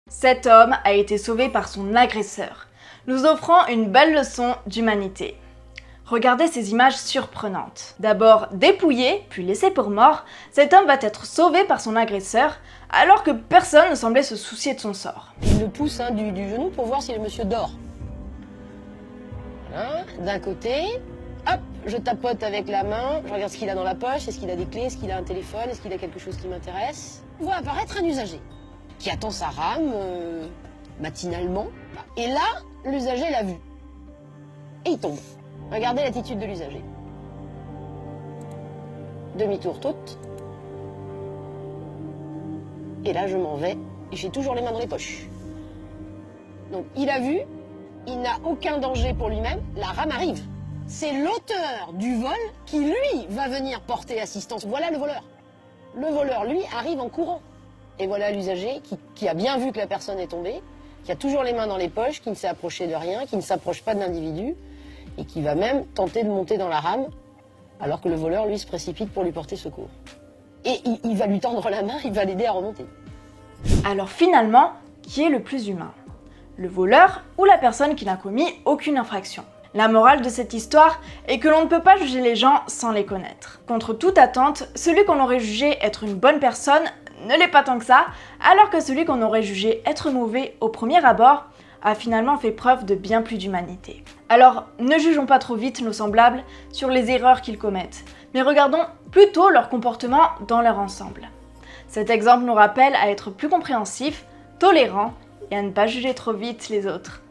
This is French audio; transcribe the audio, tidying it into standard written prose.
Cet homme a été sauvé par son agresseur, nous offrant une belle leçon d'humanité. Regardez ces images surprenantes. D'abord dépouillé, puis laissé pour mort, cet homme va être sauvé par son agresseur, alors que personne ne semblait se soucier de son sort. Il le pousse du genou pour voir si le monsieur dort. Voilà, d'un côté, hop, je tapote avec la main, je regarde ce qu'il a dans la poche, est-ce qu'il a des clés, est-ce qu'il a un téléphone, est-ce qu'il a quelque chose qui m'intéresse. On voit apparaître un usager qui attend sa rame matinalement. Et là, l'usager l'a vu. Et il tombe. Regardez l'attitude de l'usager. Demi-tour toute. Et là, je m'en vais. Et j'ai toujours les mains dans les poches. Donc, il a vu. Il n'a aucun danger pour lui-même. La rame arrive. C'est l'auteur du vol qui, lui, va venir porter assistance. Voilà le voleur. Le voleur, lui, arrive en courant. Et voilà l'usager qui a bien vu que la personne est tombée, qui a toujours les mains dans les poches, qui ne s'est approché de rien, qui ne s'approche pas de l'individu, et qui va même tenter de monter dans la rame, alors que le voleur, lui, se précipite pour lui porter secours. Et il va lui tendre la main, il va l'aider à remonter. Alors finalement, qui est le plus humain? Le voleur ou la personne qui n'a commis aucune infraction? La morale de cette histoire est que l'on ne peut pas juger les gens sans les connaître. Contre toute attente, celui qu'on aurait jugé être une bonne personne ne l'est pas tant que ça, alors que celui qu'on aurait jugé être mauvais au premier abord a finalement fait preuve de bien plus d'humanité. Alors, ne jugeons pas trop vite nos semblables sur les erreurs qu'ils commettent, mais regardons plutôt leur comportement dans leur ensemble. Cet exemple nous rappelle à être plus compréhensifs, tolérants et à ne pas juger trop vite les autres.